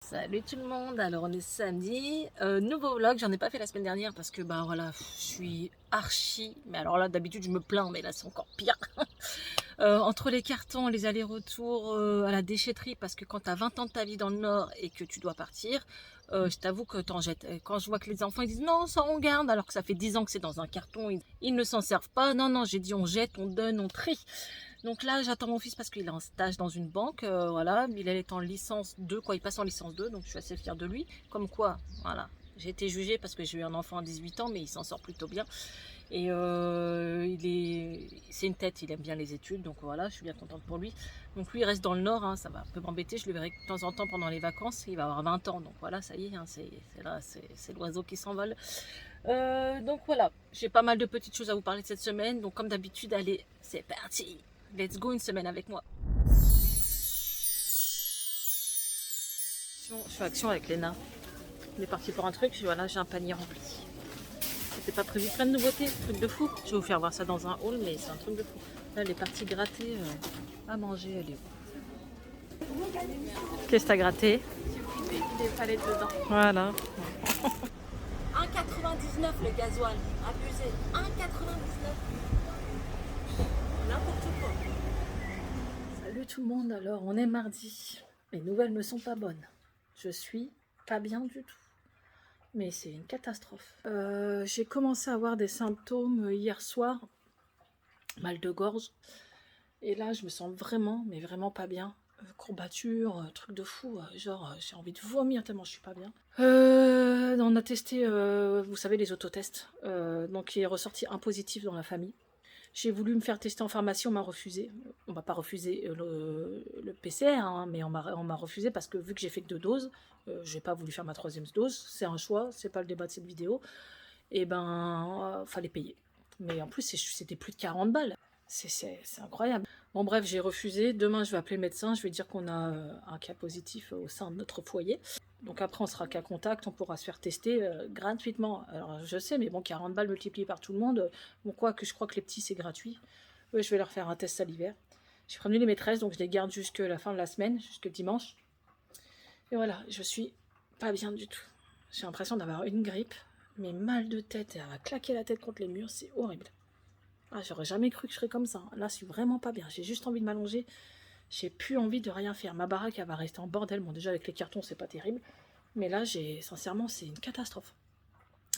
Salut tout le monde, alors on est samedi, nouveau vlog, j'en ai pas fait la semaine dernière parce que bah voilà, je suis archi, mais alors là d'habitude je me plains mais là c'est encore pire. Entre les cartons, les allers-retours à la déchetterie, parce que quand tu as 20 ans de ta vie dans le Nord et que tu dois partir, je t'avoue que t'en jettes. Quand je vois que les enfants ils disent non, ça on garde, alors que ça fait 10 ans que c'est dans un carton, ils ne s'en servent pas. Non, non, j'ai dit on jette, on donne, on trie. Donc là, j'attends mon fils parce qu'il est en stage dans une banque, voilà, il est en licence 2, quoi, il passe en licence 2, donc je suis assez fière de lui. Comme quoi, voilà, j'ai été jugée parce que j'ai eu un enfant à 18 ans, mais il s'en sort plutôt bien. Et c'est une tête, il aime bien les études, donc voilà, je suis bien contente pour lui. Donc lui, il reste dans le Nord, hein, ça va un peu m'embêter, je le verrai de temps en temps pendant les vacances, il va avoir 20 ans, donc voilà, ça y est, hein, c'est l'oiseau qui s'envole. Donc voilà, j'ai pas mal de petites choses à vous parler de cette semaine, donc comme d'habitude, allez, c'est parti, let's go une semaine avec moi. Je fais action avec Léna, on est parti pour un truc, voilà, j'ai un panier rempli. C'était pas prévu, plein de nouveautés, truc de fou. Je vais vous faire voir ça dans un haul, mais c'est un truc de fou. Là, les parties grattées à manger, elle est où? Qu'est-ce que t'as gratté? Des palettes dedans. Voilà. 1,99 le gasoil, abusé. 1,99. N'importe quoi. Salut tout le monde, alors on est mardi. Les nouvelles ne sont pas bonnes. Je suis pas bien du tout. Mais c'est une catastrophe. J'ai commencé à avoir des symptômes hier soir. Mal de gorge. Et là, je me sens vraiment, mais vraiment pas bien. Courbature, truc de fou. Genre, j'ai envie de vomir tellement je suis pas bien. On a testé, vous savez, les autotests. Donc, il est ressorti un positif dans la famille. J'ai voulu me faire tester en pharmacie, on m'a refusé. On m'a pas refusé le PCR, hein, mais on m'a refusé parce que vu que j'ai fait que 2 doses, j'ai pas voulu faire ma 3e dose. C'est un choix, c'est pas le débat de cette vidéo. Et ben, fallait payer. Mais en plus, c'était plus de 40 balles. C'est incroyable. Bon bref, j'ai refusé. Demain, je vais appeler le médecin. Je vais dire qu'on a un cas positif au sein de notre foyer. Donc après, on sera cas contact. On pourra se faire tester gratuitement. Alors je sais, mais bon, 40 balles multipliées par tout le monde. Bon, quoi que je crois que les petits, c'est gratuit. Je vais leur faire un test salivaire. J'ai prévenu les maîtresses, donc je les garde jusqu'à la fin de la semaine, jusque dimanche. Et voilà, je suis pas bien du tout. J'ai l'impression d'avoir une grippe, mais mal de tête et à claquer la tête contre les murs, c'est horrible. Ah, j'aurais jamais cru que je serais comme ça. Là, je suis vraiment pas bien. J'ai juste envie de m'allonger. J'ai plus envie de rien faire. Ma baraque, elle va rester en bordel. Bon, déjà, avec les cartons, c'est pas terrible. Mais là, sincèrement, c'est une catastrophe.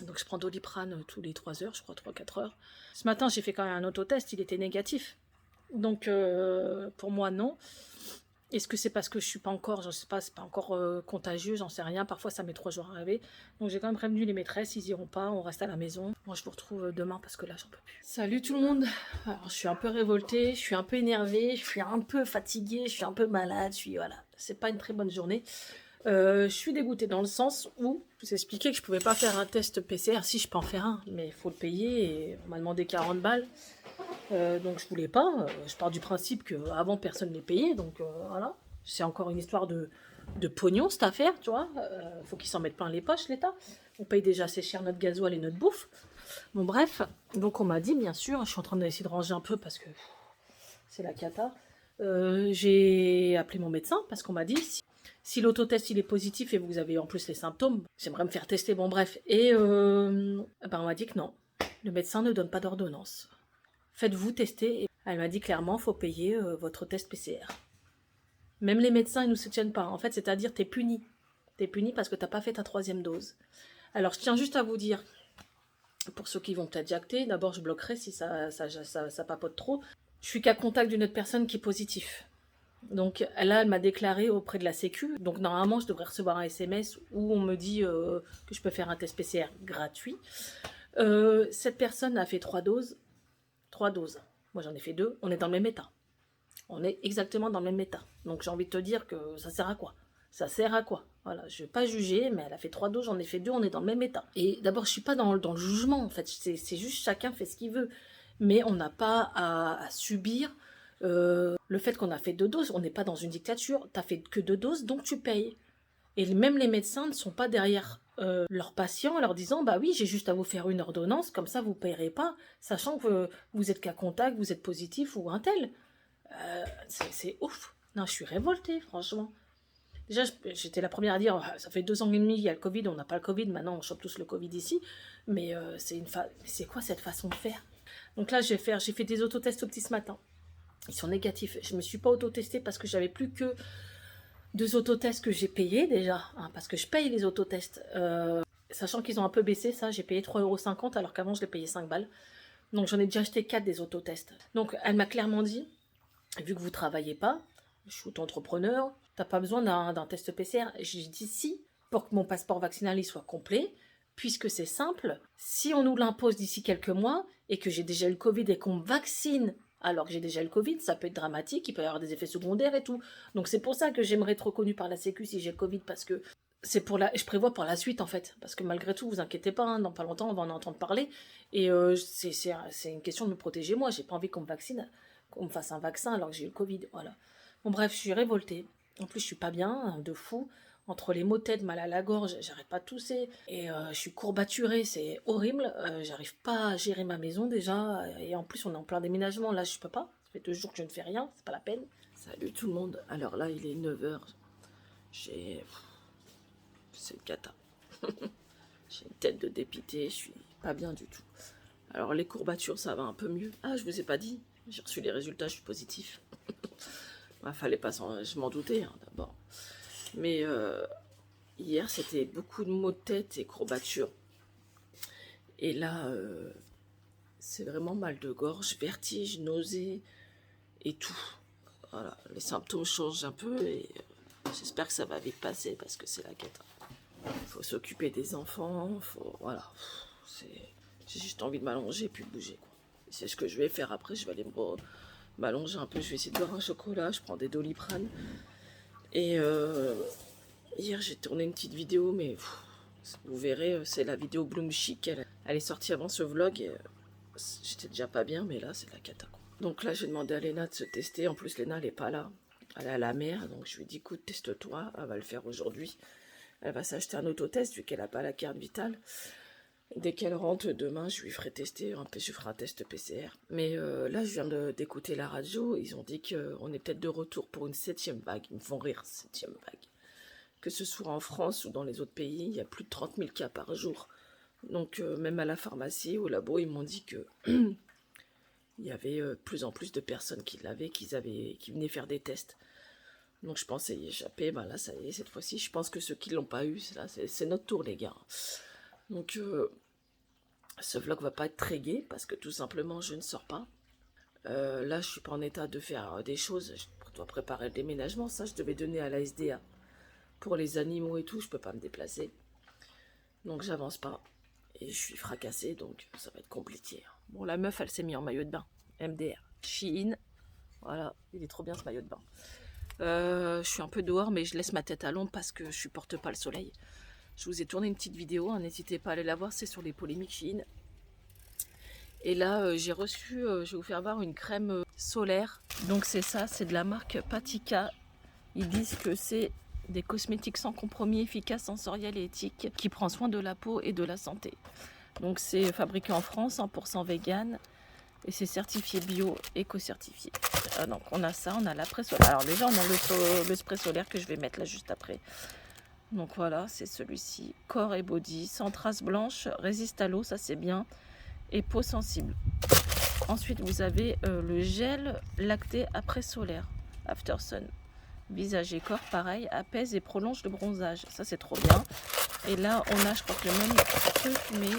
Donc, je prends Doliprane tous les 3 heures, je crois, 3-4 heures. Ce matin, j'ai fait quand même un autotest. Il était négatif. Donc, pour moi, non. Est-ce que c'est parce que je suis pas encore, je sais pas, c'est pas encore contagieux, j'en sais rien. Parfois, ça met 3 jours à arriver. Donc, j'ai quand même prévenu les maîtresses, ils iront pas, on reste à la maison. Moi, je vous retrouve demain parce que là, j'en peux plus. Salut tout le monde. Alors, je suis un peu révoltée, je suis un peu énervée, je suis un peu fatiguée, je suis un peu malade. Voilà, c'est pas une très bonne journée. Je suis dégoûtée dans le sens où je vous ai expliqué que je pouvais pas faire un test PCR. Si, je peux en faire un, mais il faut le payer et on m'a demandé 40 balles. Donc je voulais pas. Je pars du principe qu'avant personne ne les payait, donc voilà. C'est encore une histoire de pognon cette affaire, tu vois. Faut qu'ils s'en mettent plein les poches, l'État. On paye déjà assez cher notre gasoil et notre bouffe. Bon bref, donc on m'a dit, bien sûr, je suis en train d'essayer de ranger un peu parce que c'est la cata. J'ai appelé mon médecin parce qu'on m'a dit, si l'autotest il est positif et vous avez en plus les symptômes, j'aimerais me faire tester, bon bref. Et on m'a dit que non, le médecin ne donne pas d'ordonnance. Faites-vous tester. Elle m'a dit clairement, faut payer votre test PCR. Même les médecins, ils ne nous soutiennent pas. En fait, c'est-à-dire, t'es puni. T'es puni parce que t'as pas fait ta 3e dose. Alors, je tiens juste à vous dire, pour ceux qui vont peut-être jacter, d'abord, je bloquerai si ça papote trop. Je suis qu'à contact d'une autre personne qui est positive. Donc là, elle m'a déclaré auprès de la Sécu. Donc normalement, je devrais recevoir un SMS où on me dit que je peux faire un test PCR gratuit. Cette personne a fait 3 doses. 3 doses. Moi, j'en ai fait 2. On est dans le même état. On est exactement dans le même état. Donc, j'ai envie de te dire que ça sert à quoi? Ça sert à quoi? Voilà, je ne vais pas juger, mais elle a fait 3 doses, j'en ai fait 2, on est dans le même état. Et d'abord, je ne suis pas dans le jugement, en fait. C'est juste chacun fait ce qu'il veut. Mais on n'a pas à subir le fait qu'on a fait 2 doses. On n'est pas dans une dictature. Tu n'as fait que 2 doses, donc tu payes. Et même les médecins ne sont pas derrière leurs patients en leur disant bah oui, j'ai juste à vous faire une ordonnance, comme ça vous ne payerez pas, sachant que vous êtes cas contact, vous êtes positif ou un tel. C'est ouf. Non, je suis révoltée, franchement. Déjà, j'étais la première à dire, ah, ça fait 2 ans et demi, il y a le Covid, on n'a pas le Covid, maintenant on chope tous le Covid ici. Mais c'est quoi cette façon de faire? Donc là, j'ai fait des autotests au petit ce matin. Ils sont négatifs. Je ne me suis pas autotestée parce que j'avais plus que 2 autotests que j'ai payés déjà, hein, parce que je paye les autotests. Sachant qu'ils ont un peu baissé, ça, j'ai payé 3,50 € alors qu'avant je les payais 5 balles. Donc j'en ai déjà acheté 4 des autotests. Donc elle m'a clairement dit, vu que vous ne travaillez pas, je suis auto-entrepreneur, t'as pas besoin d'un test PCR. J'ai dit si, pour que mon passeport vaccinal il soit complet, puisque c'est simple, si on nous l'impose d'ici quelques mois, et que j'ai déjà eu le Covid et qu'on me vaccine alors que j'ai déjà eu le Covid, ça peut être dramatique, il peut y avoir des effets secondaires et tout. Donc c'est pour ça que j'aimerais être reconnue par la Sécu si j'ai le Covid, parce que je prévois pour la suite en fait, parce que malgré tout, vous inquiétez pas, hein, dans pas longtemps on va en entendre parler, et c'est une question de me protéger moi, j'ai pas envie qu'on me vaccine, qu'on me fasse un vaccin alors que j'ai eu le Covid, voilà. Bon bref, je suis révoltée, en plus je suis pas bien, hein, de fou, entre les maux de tête, mal à la gorge, j'arrête pas de tousser, et je suis courbaturée, c'est horrible, j'arrive pas à gérer ma maison déjà, et en plus on est en plein déménagement, là je peux pas, ça fait 2 jours que je ne fais rien, c'est pas la peine. Salut tout le monde, alors là il est 9 h, c'est une cata. J'ai une tête de dépité, je suis pas bien du tout. Alors les courbatures, ça va un peu mieux. Ah, je vous ai pas dit, j'ai reçu les résultats, je suis positif. Fallait pas je m'en doutais hein, d'abord. Mais hier, c'était beaucoup de maux de tête et courbatures. Et là, c'est vraiment mal de gorge, vertige, nausée et tout. Voilà, les symptômes changent un peu et j'espère que ça va vite passer parce que c'est la cata. Faut s'occuper des enfants, voilà. J'ai juste envie de m'allonger et puis de bouger, quoi. C'est ce que je vais faire après, je vais aller m'allonger un peu, je vais essayer de boire un chocolat, je prends des Doliprane. Et hier j'ai tourné une petite vidéo, mais vous verrez, c'est la vidéo Bloom Chic, elle est sortie avant ce vlog, et j'étais déjà pas bien, mais là c'est de la cata, quoi. Donc là j'ai demandé à Léna de se tester, en plus Léna elle est pas là, elle est à la mer, donc je lui ai dit écoute teste-toi, elle va le faire aujourd'hui. Elle va s'acheter un autotest vu qu'elle n'a pas la carte vitale. Dès qu'elle rentre demain, je lui ferai tester, je ferai un test PCR. Mais là, je viens d'écouter la radio, ils ont dit qu'on est peut-être de retour pour une 7e vague. Ils me font rire, 7e vague. Que ce soit en France ou dans les autres pays, il y a plus de 30 000 cas par jour. Donc même à la pharmacie, au labo, ils m'ont dit que il y avait plus en plus de personnes qui l'avaient, qui venaient faire des tests. Donc je pensais y échapper, là ça y est, cette fois-ci, je pense que ceux qui ne l'ont pas eu, c'est notre tour les gars. Donc ce vlog va pas être très gai, parce que tout simplement je ne sors pas. Là je suis pas en état de faire des choses, je dois préparer le déménagement, ça je devais donner à la SDA. Pour les animaux et tout, je peux pas me déplacer. Donc j'avance pas, et je suis fracassée, donc ça va être compliqué. Bon la meuf elle s'est mise en maillot de bain, MDR, Shein, voilà, il est trop bien ce maillot de bain. Je suis un peu dehors, mais je laisse ma tête à l'ombre parce que je supporte pas le soleil. Je vous ai tourné une petite vidéo, hein, n'hésitez pas à aller la voir, c'est sur les polémiques Shein. Et là, j'ai reçu, je vais vous faire voir une crème solaire. Donc c'est ça, c'est de la marque Patika. Ils disent que c'est des cosmétiques sans compromis, efficaces, sensoriels et éthiques, qui prend soin de la peau et de la santé. Donc c'est fabriqué en France, 100% vegan. Et c'est certifié bio, éco-certifié. Donc on a ça, on a l'après solaire. Alors déjà on a le spray solaire que je vais mettre là juste après. Donc voilà, c'est celui-ci. Corps et body, sans traces blanches, résiste à l'eau, ça c'est bien. Et peau sensible. Ensuite vous avez le gel lacté après solaire, After Sun. Visage et corps pareil, apaise et prolonge le bronzage. Ça c'est trop bien. Et là on a je crois que le même truc mais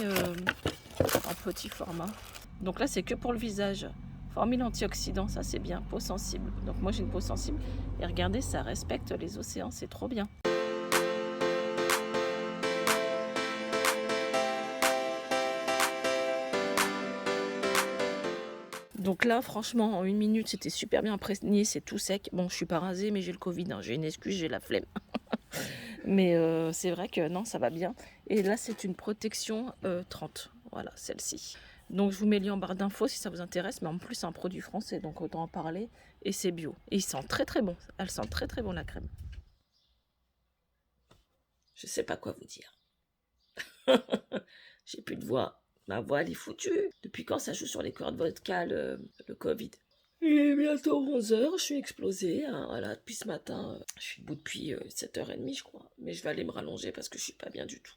en petit format. Donc là, c'est que pour le visage. Formule antioxydant, ça c'est bien. Peau sensible. Donc moi, j'ai une peau sensible. Et regardez, ça respecte les océans. C'est trop bien. Donc là, franchement, en 1 minute, c'était super bien imprégné. C'est tout sec. Bon, je suis pas rasée, mais j'ai le Covid. J'ai une excuse, j'ai la flemme. Mais c'est vrai que non, ça va bien. Et là, c'est une protection 30. Voilà, celle-ci. Donc je vous mets le lien en barre d'infos si ça vous intéresse, mais en plus c'est un produit français, donc autant en parler, et c'est bio. Et il sent très très bon, elle sent très très bon la crème. Je sais pas quoi vous dire. J'ai plus de voix, ma voix elle est foutue. Depuis quand ça joue sur les cordes vocales, le Covid? Il est bientôt 11 h, je suis explosée, hein, voilà, depuis ce matin. Je suis debout depuis 7 h 30, je crois. Mais je vais aller me rallonger parce que je suis pas bien du tout.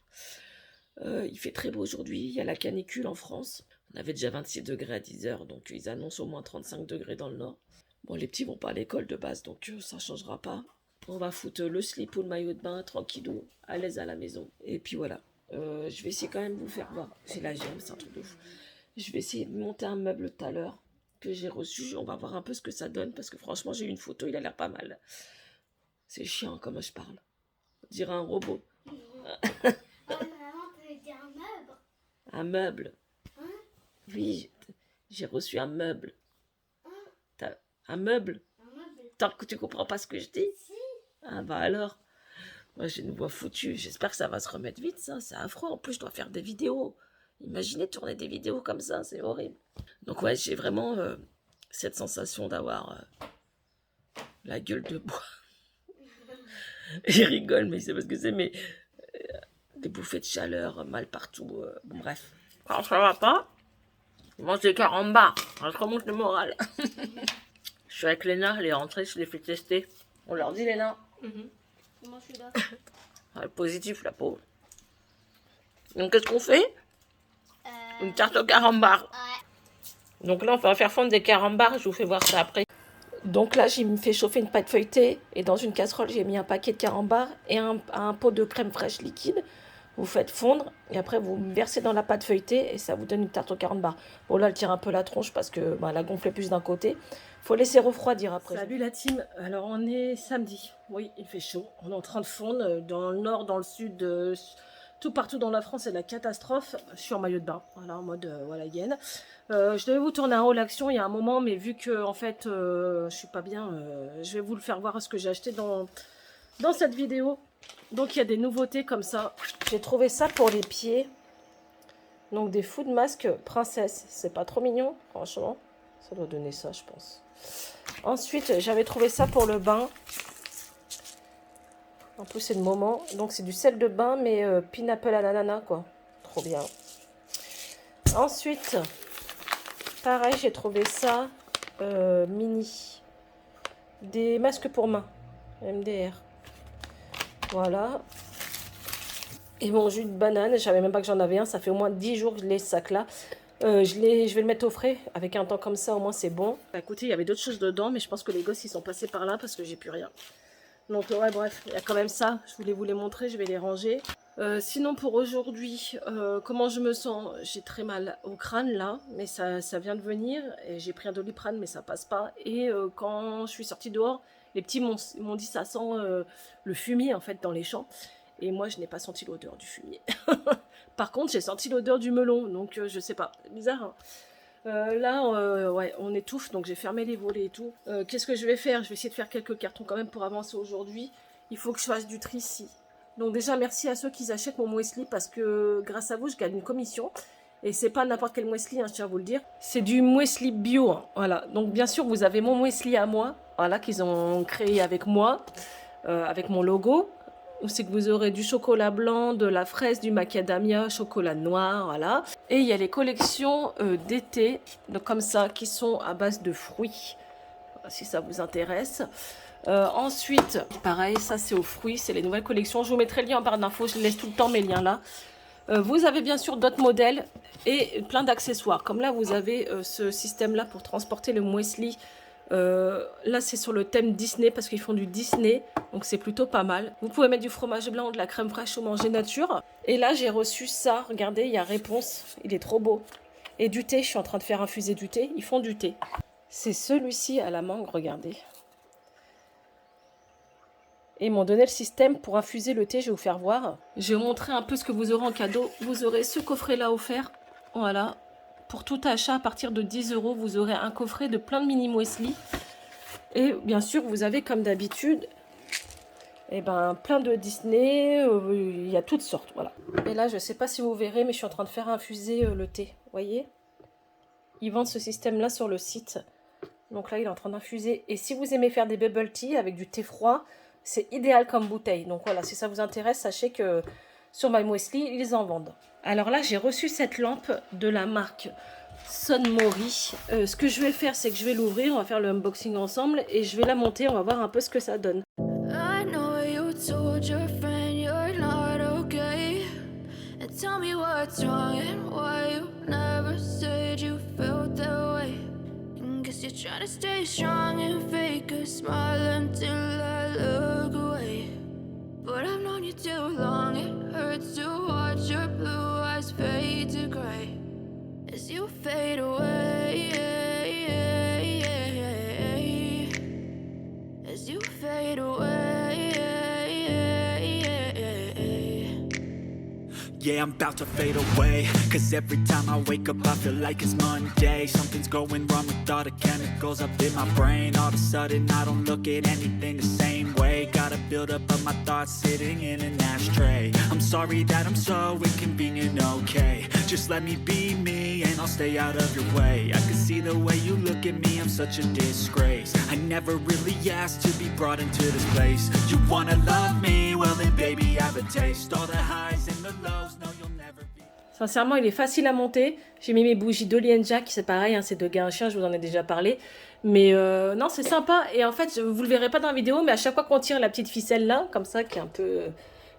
Il fait très beau aujourd'hui, il y a la canicule en France. On avait déjà 26 degrés à 10 h, donc ils annoncent au moins 35 degrés dans le nord. Bon, les petits vont pas à l'école de base, donc ça changera pas. On va foutre le slip ou le maillot de bain, tranquillou, à l'aise à la maison. Et puis voilà. Je vais essayer quand même de vous faire voir. J'ai la gemme, c'est un truc de fou. Je vais essayer de monter un meuble tout à l'heure que j'ai reçu. On va voir un peu ce que ça donne parce que franchement, j'ai eu une photo, il a l'air pas mal. C'est chiant comment je parle. On dirait un robot. Maman, t'avais dit un meuble. Un meuble. Hein? Oui, j'ai reçu un meuble. Hein? Un meuble. Un meuble. Tant que tu comprends pas ce que je dis. Si. Ah bah alors. Moi j'ai une voix foutue. J'espère que ça va se remettre vite, ça. C'est affreux. En plus, je dois faire des vidéos. Imaginez tourner des vidéos comme ça, c'est horrible. Donc ouais, j'ai vraiment cette sensation d'avoir la gueule de bois. Il rigole, mais c'est parce que c'est des bouffées de chaleur, mal partout. Bon, bref. Quand ça va pas, je mange des carambars. Je remonte le moral. Je suis avec Léna, elle est rentrée, je l'ai fait tester. On leur dit, Léna. Moi, je suis là. Elle est positive, la pauvre. Donc qu'est-ce qu'on fait? Une tarte au carambar. Ouais. Donc là, on va faire fondre des carambars. Je vous fais voir ça après. Donc là, j'ai fait chauffer une pâte feuilletée. Et dans une casserole, j'ai mis un paquet de carambars et un pot de crème fraîche liquide. Vous faites fondre. Et après, vous versez dans la pâte feuilletée. Et ça vous donne une tarte au carambar. Bon, là, elle tire un peu la tronche parce que elle a gonflé plus d'un côté. Faut laisser refroidir après. Salut la team. Alors, on est samedi. Oui, il fait chaud. On est en train de fondre dans le nord, dans le sud. Tout partout dans la France, c'est la catastrophe. Je suis en maillot de bain, voilà, en mode voilà, yen. Je devais vous tourner un haul action il y a un moment, mais vu que en fait, je suis pas bien, je vais vous le faire voir ce que j'ai acheté dans cette vidéo. Donc il y a des nouveautés comme ça. J'ai trouvé ça pour les pieds. Donc des food masques princesse. C'est pas trop mignon, franchement. Ça doit donner ça, je pense. Ensuite, j'avais trouvé ça pour le bain. En plus, c'est le moment. Donc, c'est du sel de bain, mais pineapple à l'ananas, quoi. Trop bien. Ensuite, pareil, j'ai trouvé ça mini. Des masques pour main. MDR. Voilà. Et mon jus de banane, je savais même pas que j'en avais un. Ça fait au moins 10 jours que je l'ai, ce sac-là. Je vais le mettre au frais. Avec un temps comme ça, au moins, c'est bon. Bah, écoutez, il y avait d'autres choses dedans, mais je pense que les gosses, ils sont passés par là parce que j'ai plus rien. Donc ouais, bref, il y a quand même ça, je voulais vous les montrer, je vais les ranger. Sinon pour aujourd'hui, comment je me sens? J'ai très mal au crâne là, mais ça vient de venir, et j'ai pris un Doliprane mais ça passe pas. Et quand je suis sortie dehors, les petits m'ont dit ça sent le fumier en fait dans les champs. Et moi je n'ai pas senti l'odeur du fumier. Par contre j'ai senti l'odeur du melon, donc je sais pas, c'est bizarre hein. Là, ouais, on étouffe, donc j'ai fermé les volets et tout. Qu'est-ce que je vais faire? Je vais essayer de faire quelques cartons quand même pour avancer aujourd'hui. Il faut que je fasse du tri ici. Donc déjà, merci à ceux qui achètent mon muesli parce que grâce à vous, je gagne une commission. Et c'est pas n'importe quel muesli, hein, je tiens à vous le dire. C'est du muesli bio, hein, voilà. Donc bien sûr, vous avez mon muesli à moi, voilà, qu'ils ont créé avec moi, avec mon logo. C'est que vous aurez du chocolat blanc, de la fraise, du macadamia, chocolat noir, voilà. Et il y a les collections d'été, comme ça, qui sont à base de fruits, si ça vous intéresse. Ensuite, pareil, ça c'est aux fruits, c'est les nouvelles collections. Je vous mettrai le lien en barre d'infos, je laisse tout le temps mes liens là. Vous avez bien sûr d'autres modèles et plein d'accessoires. Comme là, vous avez ce système-là pour transporter le muesli. Là c'est sur le thème Disney parce qu'ils font du Disney, donc c'est plutôt pas mal. Vous pouvez mettre du fromage blanc ou de la crème fraîche au manger nature. Et là j'ai reçu ça, regardez, il y a réponse, il est trop beau. Et du thé, je suis en train de faire infuser du thé, ils font du thé. C'est celui-ci à la mangue, regardez. Et ils m'ont donné le système pour infuser le thé, je vais vous faire voir. Je vais vous montrer un peu ce que vous aurez en cadeau. Vous aurez ce coffret-là offert, voilà. Pour tout achat à partir de 10 €, vous aurez un coffret de plein de mini muesli. Et bien sûr, vous avez comme d'habitude, plein de Disney. Il y a toutes sortes, voilà. Et là, je ne sais pas si vous verrez, mais je suis en train de faire infuser le thé. Vous voyez? Ils vendent ce système-là sur le site. Donc là, il est en train d'infuser. Et si vous aimez faire des bubble tea avec du thé froid, c'est idéal comme bouteille. Donc voilà, si ça vous intéresse, sachez que sur My Muesli, ils en vendent. Alors là, j'ai reçu cette lampe de la marque Sonmori. Ce que je vais faire, c'est que je vais l'ouvrir, on va faire le unboxing ensemble et je vais la monter, on va voir un peu ce que ça donne. I know you told your friend you're not okay. And tell me what's wrong and why you never said you felt that way. And guess you're trying to stay strong and fake a smile until I look away. But I've known you too long, it hurts to watch your blue eyes fade to gray as you fade away. As you fade away. Yeah, I'm about to fade away. Cause every time I wake up I feel like it's Monday. Something's going wrong with all the chemicals up in my brain. All of a sudden I don't look at anything the same way. Got a build up of my thoughts sitting in an ashtray. I'm sorry that I'm so inconvenient, okay. Just let me be me and I'll stay out of your way. I can see the way you look at me, I'm such a disgrace. I never really asked to be brought into this place. You wanna love me? Well then baby have a taste. All the highs and the lows. Sincèrement, il est facile à monter. J'ai mis mes bougies d'Oli & Jack, c'est pareil, hein, c'est de gars un chien, je vous en ai déjà parlé. Mais non, c'est sympa. Et en fait, vous le verrez pas dans la vidéo, mais à chaque fois qu'on tire la petite ficelle là, comme ça, qui est un peu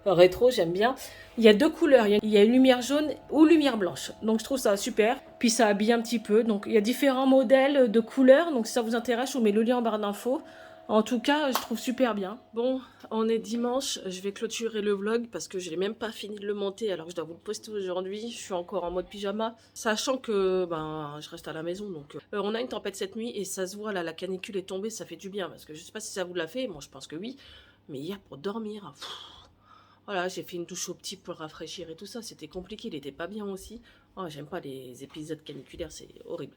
rétro, j'aime bien. Il y a deux couleurs. Il y a une lumière jaune ou lumière blanche. Donc je trouve ça super. Puis ça habille un petit peu. Donc il y a différents modèles de couleurs. Donc si ça vous intéresse, je vous mets le lien en barre d'infos. En tout cas, je trouve super bien. Bon, on est dimanche, je vais clôturer le vlog parce que je n'ai même pas fini de le monter alors que je dois vous le poster aujourd'hui. Je suis encore en mode pyjama, sachant que je reste à la maison. Donc, on a une tempête cette nuit et ça se voit là, la canicule est tombée, ça fait du bien. Parce que je ne sais pas si ça vous l'a fait, moi je pense que oui. Mais hier pour dormir, voilà, j'ai fait une douche au petit pour rafraîchir et tout ça. C'était compliqué, il était pas bien aussi. Oh, j'aime pas les épisodes caniculaires, c'est horrible.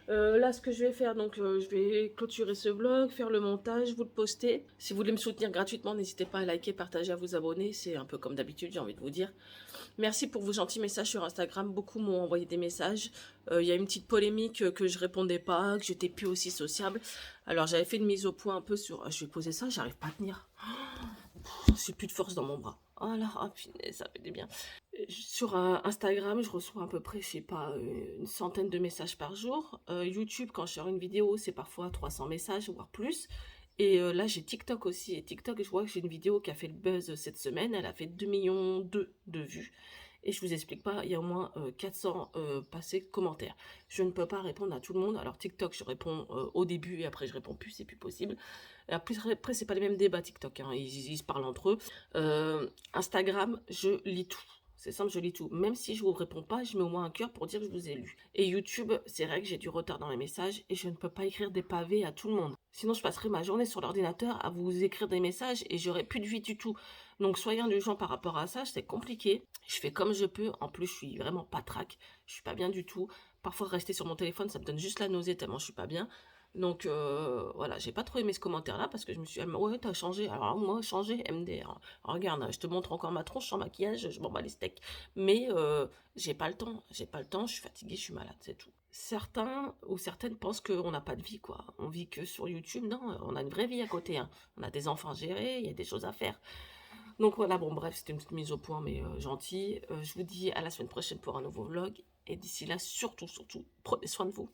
Là, ce que je vais faire, donc je vais clôturer ce vlog, faire le montage, vous le poster. Si vous voulez me soutenir gratuitement, n'hésitez pas à liker, partager, à vous abonner. C'est un peu comme d'habitude, j'ai envie de vous dire. Merci pour vos gentils messages sur Instagram. Beaucoup m'ont envoyé des messages. Il y a une petite polémique que je répondais pas, que j'étais plus aussi sociable. Alors, j'avais fait une mise au point un peu sur... Je vais poser ça, j'arrive pas à tenir. J'ai plus de force dans mon bras. Oh là, oh punaise, ça fait du bien. Sur Instagram, je reçois à peu près, je sais pas, une centaine de messages par jour. YouTube, quand je sors une vidéo, c'est parfois 300 messages, voire plus. Et là, j'ai TikTok aussi. Et TikTok, je vois que j'ai une vidéo qui a fait le buzz cette semaine. Elle a fait 2,2 millions de vues. Et je vous explique pas, il y a au moins 400 passés commentaires. Je ne peux pas répondre à tout le monde. Alors TikTok, je réponds au début et après je réponds plus, c'est plus possible. Et après, c'est pas les mêmes débats TikTok, hein. Ils se parlent entre eux. Instagram, je lis tout. C'est simple, je lis tout. Même si je vous réponds pas, je mets au moins un cœur pour dire que je vous ai lu. Et YouTube, c'est vrai que j'ai du retard dans les messages et je ne peux pas écrire des pavés à tout le monde. Sinon, je passerai ma journée sur l'ordinateur à vous écrire des messages et j'aurai plus de vie du tout. Donc, soyez indulgents par rapport à ça, c'est compliqué. Je fais comme je peux. En plus, je suis vraiment patraque. Je suis pas bien du tout. Parfois, rester sur mon téléphone, ça me donne juste la nausée tellement je suis pas bien. Donc voilà, j'ai pas trop aimé ce commentaire-là parce que je me suis dit, ouais, t'as changé. Alors moi, changer, MDR. Regarde, je te montre encore ma tronche sans maquillage, je m'en bats les steaks. Mais j'ai pas le temps, je suis fatiguée, je suis malade, c'est tout. Certains ou certaines pensent qu'on n'a pas de vie, quoi. On vit que sur YouTube. Non, on a une vraie vie à côté, hein. On a des enfants à gérer, il y a des choses à faire. Donc voilà, bon bref, c'était une petite mise au point, mais gentille. Je vous dis à la semaine prochaine pour un nouveau vlog. Et d'ici là, surtout, prenez soin de vous.